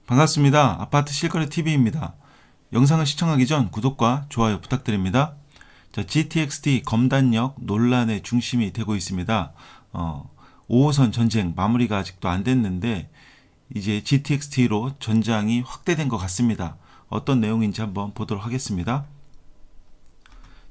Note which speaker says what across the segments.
Speaker 1: 반갑습니다. 아파트 실거래 TV입니다. 영상을 시청하기 전 구독과 좋아요 부탁드립니다. 자, GTX-T 검단역 논란의 중심이 되고 있습니다. 5호선 전쟁 마무리가 아직도 안 됐는데 이제 GTX-T로 전장이 확대된 것 같습니다. 어떤 내용인지 한번 보도록 하겠습니다.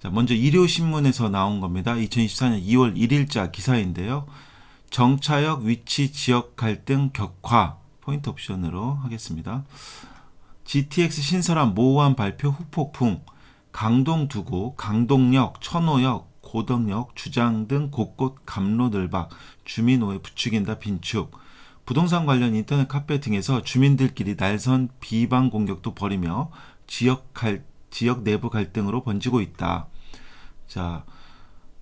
Speaker 1: 자, 먼저 일요신문에서 나온 겁니다. 2024년 2월 1일자 기사인데요. 정차역 위치 지역 갈등 격화 포인트 옵션으로 하겠습니다. GTX 신설한 모호한 발표 후폭풍, 강동 두고, 강동역, 천호역, 고덕역, 주장 등 곳곳 감로늘박, 주민오해 부추긴다 빈축. 부동산 관련 인터넷 카페 등에서 주민들끼리 날선 비방 공격도 벌이며 지역 내부 갈등으로 번지고 있다. 자,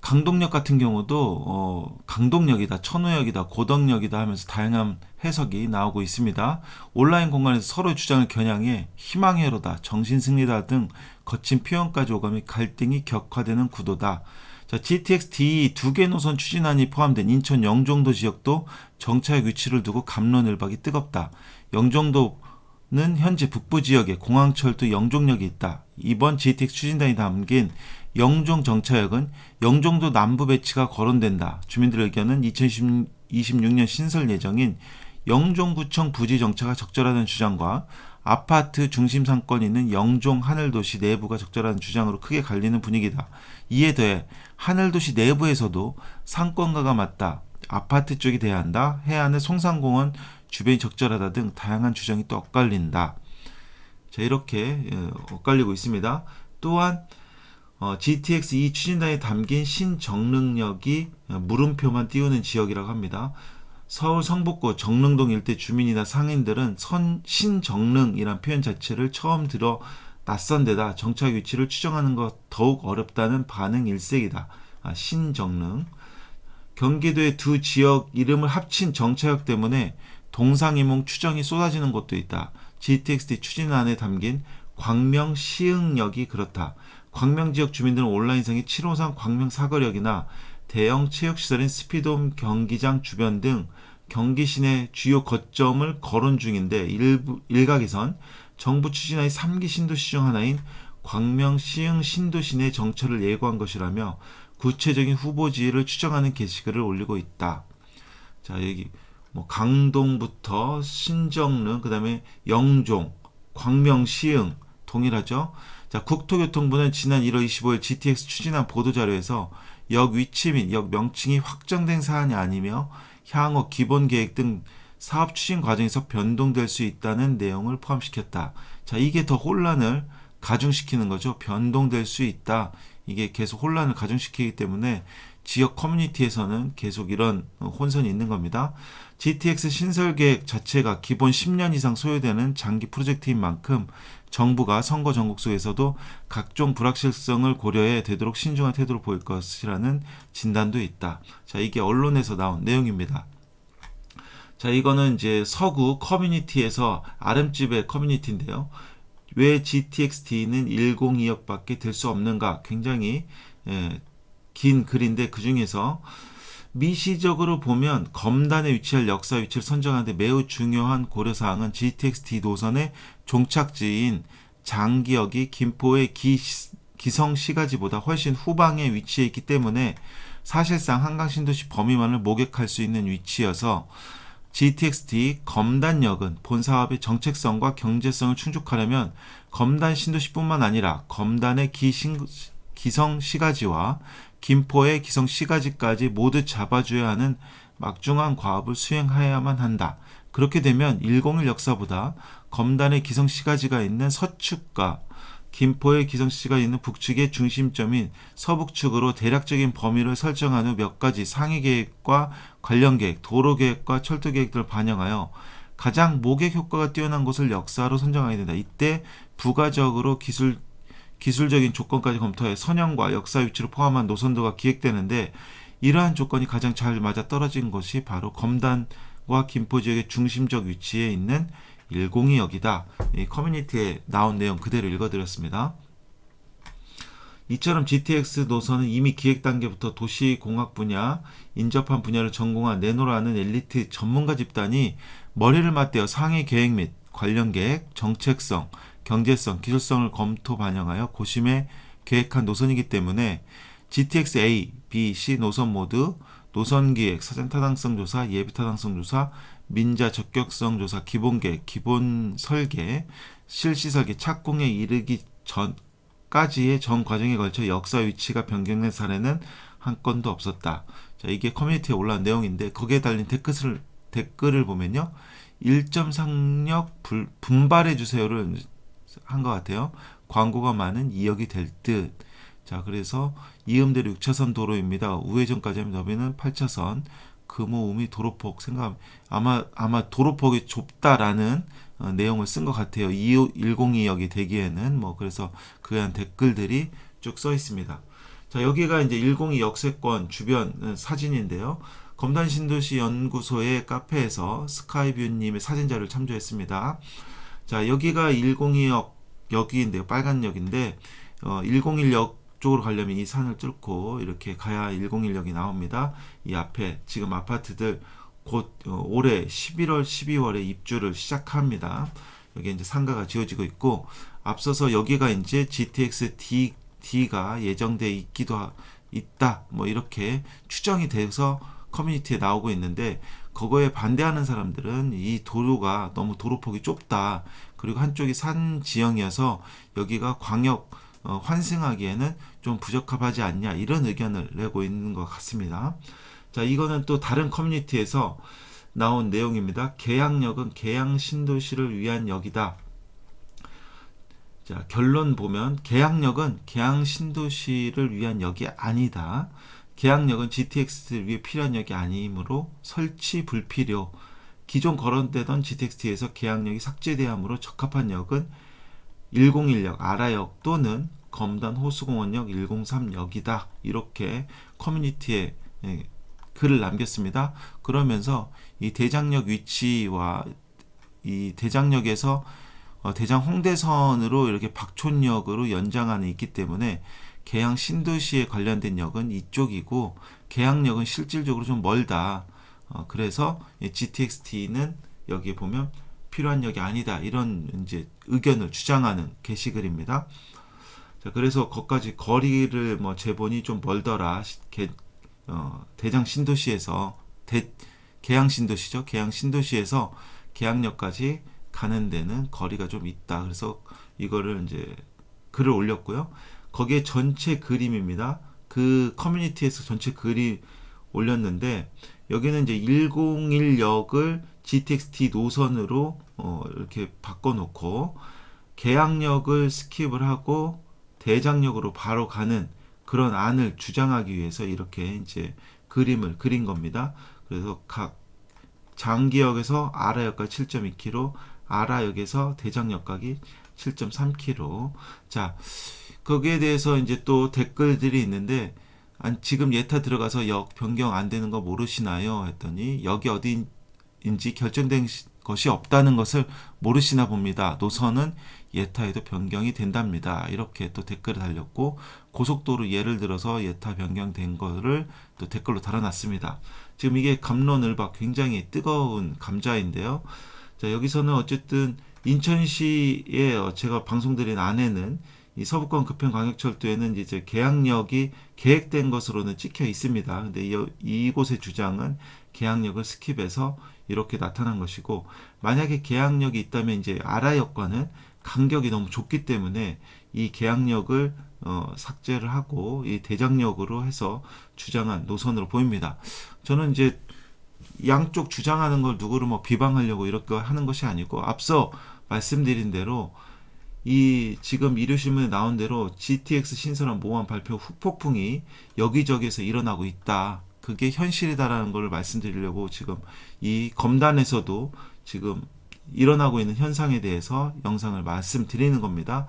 Speaker 1: 강동역 같은 경우도 강동역이다, 천호역이다, 고덕역이다 하면서 다양한 해석이 나오고 있습니다. 온라인 공간에서 서로의 주장을 겨냥해 희망회로다, 정신승리다 등 거친 표현까지 오가며 갈등이 격화되는 구도다. 자, GTX-D 2개 노선 추진안이 포함된 인천 영종도 지역도 정차역 위치를 두고 갑론을박이 뜨겁다. 영종도는 현재 북부 지역에 공항철도 영종역이 있다. 이번 GTX 추진단이 담긴 영종 정차역은 영종도 남부 배치가 거론된다. 주민들의 의견은 2026년 신설 예정인 영종구청 부지 정차가 적절하다는 주장과 아파트 중심 상권이 있는 영종 하늘도시 내부가 적절한 주장으로 크게 갈리는 분위기다. 이에 더해 하늘도시 내부에서도 상권가가 맞다, 아파트 쪽이 돼야 한다, 해안의 송산공원 주변이 적절하다 등 다양한 주장이 또 엇갈린다. 자, 이렇게 엇갈리고 있습니다. 또한 GTX-E 추진단에 담긴 신정릉역이 물음표만 띄우는 지역이라고 합니다. 서울 성북구 정릉동 일대 주민이나 상인들은 신정릉이란 표현 자체를 처음 들어 낯선 데다 정착 위치를 추정하는 것 더욱 어렵다는 반응 일색이다. 신정릉. 경기도의 두 지역 이름을 합친 정차역 때문에 동상이몽 추정이 쏟아지는 곳도 있다. GTX-T 추진안에 담긴 광명시흥역이 그렇다. 광명 지역 주민들은 온라인상의 7호선 광명 사거리역이나 대형 체육시설인 스피드홈 경기장 주변 등 경기 시내 주요 거점을 거론 중인데 일각에선 정부 추진하의 3기 신도시 중 하나인 광명 시흥 신도시 내 정처를 예고한 것이라며 구체적인 후보지를 추정하는 게시글을 올리고 있다. 자, 여기 강동부터 신정릉, 그 다음에 영종, 광명 시흥 동일하죠. 자, 국토교통부는 지난 1월 25일 GTX 추진안 보도자료에서 역 위치 및 역 명칭이 확정된 사안이 아니며 향후 기본계획 등 사업 추진 과정에서 변동될 수 있다는 내용을 포함시켰다. 자, 이게 더 혼란을 가중시키는 거죠. 변동될 수 있다. 이게 계속 혼란을 가중시키기 때문에 지역 커뮤니티에서는 계속 이런 혼선이 있는 겁니다. GTX 신설 계획 자체가 기본 10년 이상 소요되는 장기 프로젝트인 만큼 정부가 선거 전국 속에서도 각종 불확실성을 고려해 되도록 신중한 태도를 보일 것이라는 진단도 있다. 자, 이게 언론에서 나온 내용입니다. 자, 이거는 이제 서구 커뮤니티에서 아름집의 커뮤니티인데요. 왜 GTX-T는 102역밖에 될 수 없는가? 굉장히 긴 글인데 그 중에서 미시적으로 보면 검단에 위치할 역사 위치를 선정하는데 매우 중요한 고려사항은 GTX-T 노선의 종착지인 장기역이 김포의 기성시가지보다 훨씬 후방에 위치해 있기 때문에 사실상 한강신도시 범위만을 목격할 수 있는 위치여서 GTX-T 검단역은 본 사업의 정책성과 경제성을 충족하려면 검단 신도시뿐만 아니라 검단의 기성시가지와 김포의 기성시가지까지 모두 잡아줘야 하는 막중한 과업을 수행해야만 한다. 그렇게 되면 101 역사보다 검단의 기성시가지가 있는 서축과 김포의 기성시가 있는 북측의 중심점인 서북측으로 대략적인 범위를 설정한 후 몇 가지 상위 계획과 관련 계획, 도로 계획과 철도 계획들을 반영하여 가장 모객 효과가 뛰어난 곳을 역사로 선정하게 된다. 이때 부가적으로 기술적인 조건까지 검토해 선형과 역사 위치를 포함한 노선도가 기획되는데 이러한 조건이 가장 잘 맞아 떨어진 것이 바로 검단과 김포 지역의 중심적 위치에 있는 102역이다. 이 커뮤니티에 나온 내용 그대로 읽어드렸습니다. 이처럼 GTX 노선은 이미 기획 단계부터 도시공학 분야, 인접한 분야를 전공한 네노라는 엘리트 전문가 집단이 머리를 맞대어 상위 계획 및 관련 계획, 정책성, 경제성, 기술성을 검토 반영하여 고심해 계획한 노선이기 때문에 GTX A, B, C 노선 모두 노선기획, 사전타당성 조사, 예비타당성 조사, 민자 적격성 조사, 기본계획, 기본 설계, 실시 설계, 착공에 이르기 전까지의 전 과정에 걸쳐 역사 위치가 변경된 사례는 한 건도 없었다. 자, 이게 커뮤니티에 올라온 내용인데 거기에 달린 댓글을 보면요. 1.3역 분발해 주세요를 한 것 같아요. 광고가 많은 2역이 될 듯. 자, 그래서 이음대로 6차선 도로입니다. 우회전까지 하면 너비는 8차선. 금호음이 도로폭 생각 아마 도로폭이 좁다라는 내용을 쓴 것 같아요. 102역이 되기에는 뭐 그래서 그에 대한 댓글들이 쭉 써 있습니다. 자, 여기가 이제 102 역세권 주변 사진인데요. 검단 신도시 연구소의 카페에서 스카이뷰님의 사진자를 참조했습니다. 자, 여기가 102역 역인데요. 빨간 역인데 101역 쪽으로 가려면 이 산을 뚫고 이렇게 가야 101역이 나옵니다. 이 앞에 지금 아파트들 곧 올해 11월, 12월에 입주를 시작합니다. 여기 이제 상가가 지어지고 있고 앞서서 여기가 이제 GTX D가 예정돼 있다. 뭐 이렇게 추정이 돼서 커뮤니티에 나오고 있는데 그거에 반대하는 사람들은 이 도로가 너무 도로폭이 좁다. 그리고 한쪽이 산 지형이어서 여기가 광역 환승하기에는 좀 부적합하지 않냐 이런 의견을 내고 있는 것 같습니다. 자, 이거는 또 다른 커뮤니티에서 나온 내용입니다. 계양역은 계양 신도시를 위한 역이다. 자, 결론 보면 계양역은 계양 신도시를 위한 역이 아니다. 계양역은 GTX를 위해 필요한 역이 아니므로 설치 불필요. 기존 거론되던 GTX-T에서 계양역이 삭제되므로 적합한 역은 101역 아라역 또는 검단 호수공원역 103역이다. 이렇게 커뮤니티에 글을 남겼습니다. 그러면서 이 대장역 위치와 이 대장역에서 대장 홍대선으로 이렇게 박촌역으로 연장안에 있기 때문에 계양 신도시에 관련된 역은 이쪽이고 계양역은 실질적으로 좀 멀다. 그래서 GTX-T는 여기에 보면 필요한 역이 아니다. 이런 이제 의견을 주장하는 게시글입니다. 자, 그래서 거기까지 거리를 뭐 재보니 좀 멀더라. 대장 신도시에서 계양 신도시죠. 계양 신도시에서 계양역까지 가는 데는 거리가 좀 있다. 그래서 이거를 이제 글을 올렸고요. 거기에 전체 그림입니다. 그 커뮤니티에서 전체 글이 올렸는데 여기는 이제 101역을 GTX-T 노선으로 이렇게 바꿔놓고 계양역을 스킵을 하고 대장역으로 바로 가는 그런 안을 주장하기 위해서 이렇게 이제 그림을 그린 겁니다. 그래서 각 장기역에서 아라역까지 7.2km, 아라역에서 대장역까지 7.3km. 자, 거기에 대해서 이제 또 댓글들이 있는데 지금 예타 들어가서 역 변경 안 되는 거 모르시나요? 했더니 역이 어디인지 결정된 것이 없다는 것을 모르시나 봅니다. 노선은 예타에도 변경이 된답니다. 이렇게 또 댓글을 달렸고 고속도로 예를 들어서 예타 변경된 거를 또 댓글로 달아놨습니다. 지금 이게 갑론을박 굉장히 뜨거운 감자인데요. 자, 여기서는 어쨌든 인천시에 제가 방송드린 안에는 이 서부권 급행광역철도에는 이제 계양역이 계획된 것으로는 찍혀 있습니다. 근데 이곳의 주장은 계양역을 스킵해서 이렇게 나타난 것이고 만약에 계양역이 있다면 이제 아라역과는 간격이 너무 좁기 때문에 이 계양역을 삭제를 하고 이 대장역으로 해서 주장한 노선으로 보입니다. 저는 이제 양쪽 주장하는 걸 누구를 뭐 비방하려고 이렇게 하는 것이 아니고 앞서 말씀드린 대로 이 지금 일요신문에 나온 대로 GTX 신선한 모함 발표 후폭풍이 여기저기에서 일어나고 있다. 그게 현실이다라는 걸 말씀드리려고 지금 이 검단에서도 지금 일어나고 있는 현상에 대해서 영상을 말씀드리는 겁니다.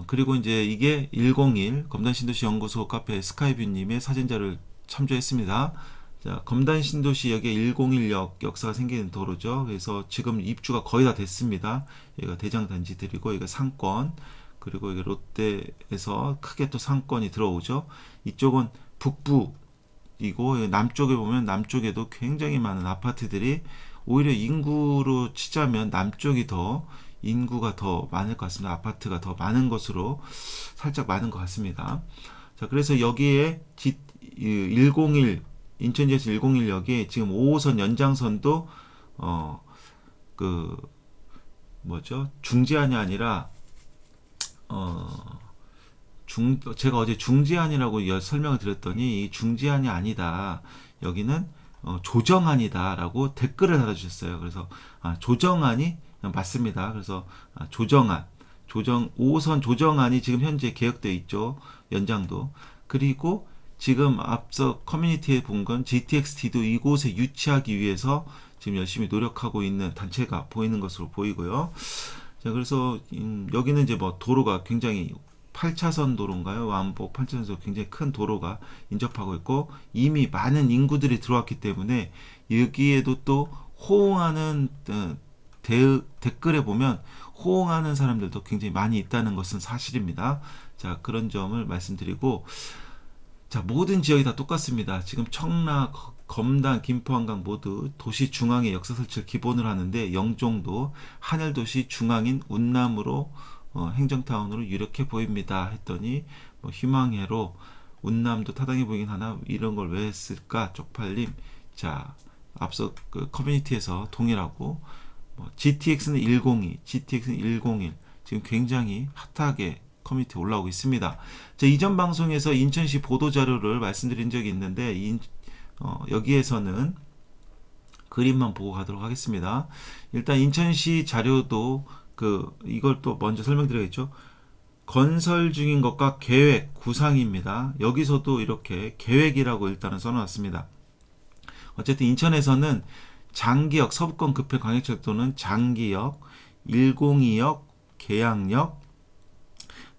Speaker 1: 그리고 이제 이게 101 검단신도시 연구소 카페 스카이뷰님의 사진자를 참조했습니다. 자, 검단신도시역에 101역 역사가 생기는 도로죠. 그래서 지금 입주가 거의 다 됐습니다. 여기가 대장단지들이고 여기가 상권, 그리고 여기 롯데에서 크게 또 상권이 들어오죠. 이쪽은 북부이고 남쪽에 보면 남쪽에도 굉장히 많은 아파트들이 오히려 인구로 치자면 남쪽이 더 인구가 더 많을 것 같습니다. 아파트가 더 많은 것으로 살짝 많은 것 같습니다. 자, 그래서 여기에 101 인천지에서 101역에 지금 5호선 연장선도 그 뭐죠? 중지안이 아니라 제가 어제 중지안이라고 설명을 드렸더니 이 중지안이 아니다. 여기는 조정안이다라고 댓글을 달아주셨어요. 그래서 조정안이 맞습니다. 그래서 조정안, 5호선 조정안이 지금 현재 계획되어 있죠. 연장도. 그리고 지금 앞서 커뮤니티에 본 건 GTX-T도 이곳에 유치하기 위해서 지금 열심히 노력하고 있는 단체가 보이는 것으로 보이고요. 자, 그래서 여기는 이제 뭐 도로가 굉장히 8차선 도로인가요? 완복 8차선에서 굉장히 큰 도로가 인접하고 있고 이미 많은 인구들이 들어왔기 때문에 여기에도 또 호응하는 댓글에 보면 호응하는 사람들도 굉장히 많이 있다는 것은 사실입니다. 자, 그런 점을 말씀드리고, 자, 모든 지역이 다 똑같습니다. 지금 청라, 검단, 김포, 한강 모두 도시 중앙에 역사 설치를 기본으로 하는데 영종도 하늘도시 중앙인 운남으로 행정타운으로 유력해 보입니다 했더니 뭐 희망회로 운남도 타당해 보이긴 하나 이런 걸 왜 했을까 쪽팔림. 자, 앞서 그 커뮤니티에서 동일하고 GTX는 102, GTX는 101 지금 굉장히 핫하게 커뮤니티에 올라오고 있습니다. 자, 이전 방송에서 인천시 보도자료를 말씀드린 적이 있는데 여기에서는 그림만 보고 가도록 하겠습니다. 일단 인천시 자료도 이걸 또 먼저 설명드려야겠죠. 건설 중인 것과 계획, 구상입니다. 여기서도 이렇게 계획이라고 일단은 써놨습니다. 어쨌든 인천에서는 장기역, 서부권 급행 광역철도는 장기역, 102역, 계양역,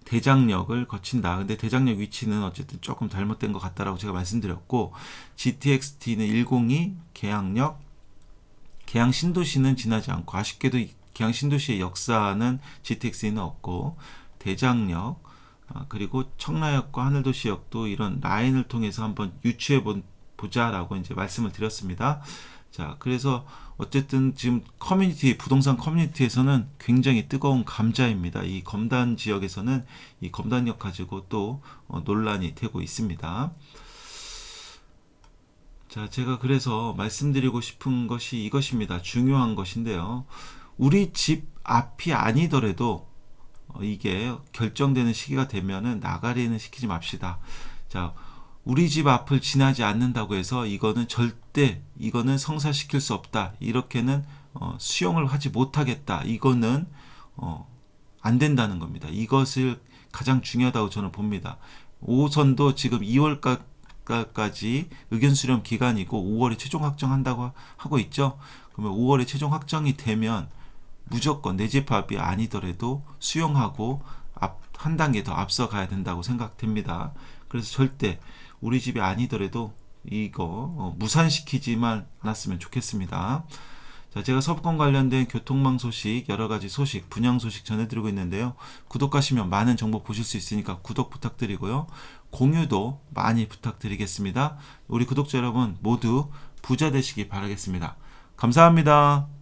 Speaker 1: 대장역을 거친다. 근데 대장역 위치는 어쨌든 조금 잘못된 것 같다라고 제가 말씀드렸고, GTX-T는 102, 계양역, 계양 신도시는 지나지 않고, 아쉽게도 계양 신도시의 역사는 GTX-E는 없고, 대장역, 그리고 청라역과 하늘도시역도 이런 라인을 통해서 한번 유추해 보자라고 이제 말씀을 드렸습니다. 자, 그래서 어쨌든 지금 부동산 커뮤니티에서는 굉장히 뜨거운 감자입니다. 이 검단 지역에서는 이 검단역 가지고 또 논란이 되고 있습니다. 자, 제가 그래서 말씀드리고 싶은 것이 이것입니다. 중요한 것인데요. 우리 집 앞이 아니더라도 이게 결정되는 시기가 되면은 나가리는 시키지 맙시다. 자, 우리 집 앞을 지나지 않는다고 해서 이거는 성사시킬 수 없다. 이렇게는 수용을 하지 못하겠다. 이거는 안 된다는 겁니다. 이것을 가장 중요하다고 저는 봅니다. 5호선도 지금 2월까지 의견 수렴 기간이고 5월에 최종 확정한다고 하고 있죠. 그러면 5월에 최종 확정이 되면 무조건 내 집 앞이 아니더라도 수용하고 한 단계 더 앞서가야 된다고 생각됩니다. 그래서 절대 우리 집이 아니더라도 이거 무산시키지만 않았으면 좋겠습니다. 자, 제가 서부권 관련된 교통망 소식, 여러 가지 소식, 분양 소식 전해드리고 있는데요. 구독하시면 많은 정보 보실 수 있으니까 구독 부탁드리고요. 공유도 많이 부탁드리겠습니다. 우리 구독자 여러분 모두 부자 되시기 바라겠습니다. 감사합니다.